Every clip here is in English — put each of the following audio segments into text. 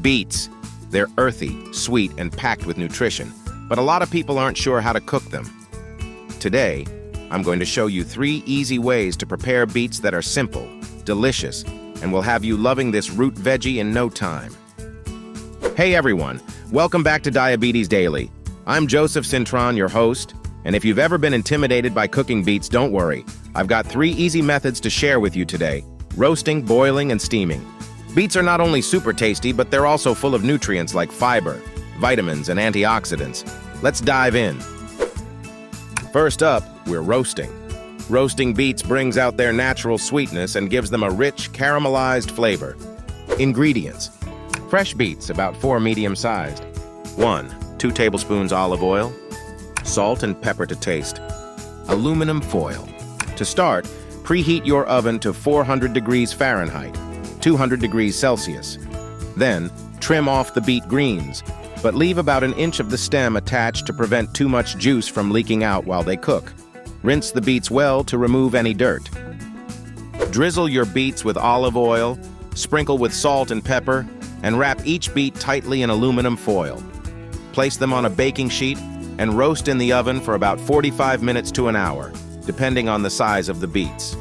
Beets. They're earthy, sweet, and packed with nutrition, but a lot of people aren't sure how to cook them. Today, I'm going to show you 3 easy ways to prepare beets that are simple, delicious, and will have you loving this root veggie in no time. Hey everyone, welcome back to Diabetes Daily. I'm Joseph Cintron, your host, and if you've ever been intimidated by cooking beets, don't worry. I've got 3 easy methods to share with you today: roasting, boiling, and steaming. Beets are not only super tasty, but they're also full of nutrients like fiber, vitamins, and antioxidants. Let's dive in. First up, we're roasting. Roasting beets brings out their natural sweetness and gives them a rich, caramelized flavor. Ingredients: fresh beets, about 4 medium-sized. 1. 2 tablespoons olive oil. Salt and pepper to taste. Aluminum foil. To start, preheat your oven to 400 degrees Fahrenheit, 200 degrees Celsius. Then, trim off the beet greens, but leave about an inch of the stem attached to prevent too much juice from leaking out while they cook. Rinse the beets well to remove any dirt. Drizzle your beets with olive oil, sprinkle with salt and pepper, and wrap each beet tightly in aluminum foil. Place them on a baking sheet and roast in the oven for about 45 minutes to an hour, depending on the size of the beets.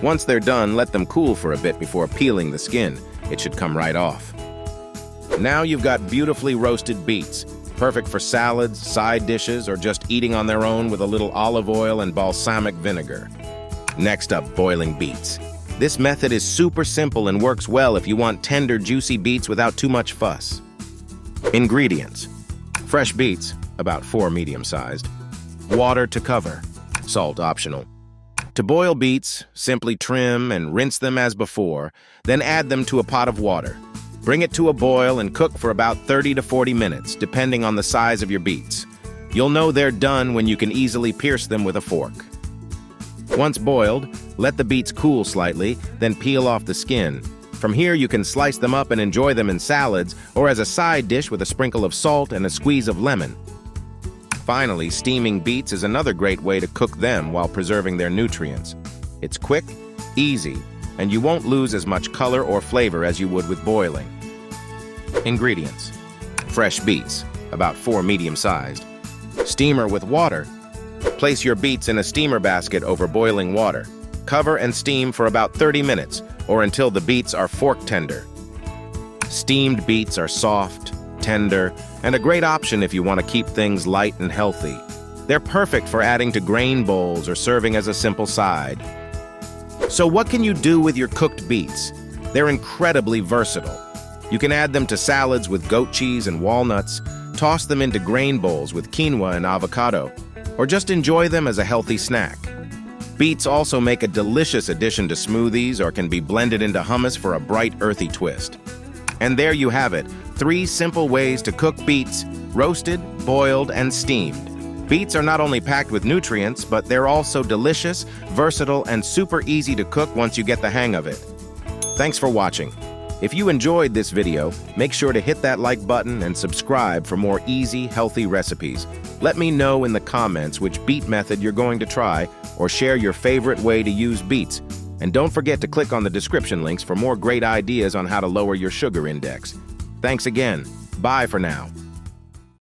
Once they're done, let them cool for a bit before peeling the skin. It should come right off. Now you've got beautifully roasted beets, perfect for salads, side dishes, or just eating on their own with a little olive oil and balsamic vinegar. Next up, boiling beets. This method is super simple and works well if you want tender, juicy beets without too much fuss. Ingredients: fresh beets, about 4 medium-sized. Water to cover. Salt optional. To boil beets, simply trim and rinse them as before, then add them to a pot of water. Bring it to a boil and cook for about 30 to 40 minutes, depending on the size of your beets. You'll know they're done when you can easily pierce them with a fork. Once boiled, let the beets cool slightly, then peel off the skin. From here, you can slice them up and enjoy them in salads or as a side dish with a sprinkle of salt and a squeeze of lemon. Finally, steaming beets is another great way to cook them while preserving their nutrients. It's quick, easy, and you won't lose as much color or flavor as you would with boiling. Ingredients: fresh beets, about 4 medium-sized. Steamer with water. Place your beets in a steamer basket over boiling water. Cover and steam for about 30 minutes, or until the beets are fork tender. Steamed beets are soft, tender, and a great option if you want to keep things light and healthy. They're perfect for adding to grain bowls or serving as a simple side. So what can you do with your cooked beets? They're incredibly versatile. You can add them to salads with goat cheese and walnuts, toss them into grain bowls with quinoa and avocado, or just enjoy them as a healthy snack. Beets also make a delicious addition to smoothies or can be blended into hummus for a bright, earthy twist. And there you have it, 3 simple ways to cook beets: roasted, boiled, and steamed. Beets are not only packed with nutrients, but they're also delicious, versatile, and super easy to cook once you get the hang of it. Thanks for watching. If you enjoyed this video, make sure to hit that like button and subscribe for more easy, healthy recipes. Let me know in the comments which beet method you're going to try, or share your favorite way to use beets. And don't forget to click on the description links for more great ideas on how to lower your sugar index. Thanks again. Bye for now.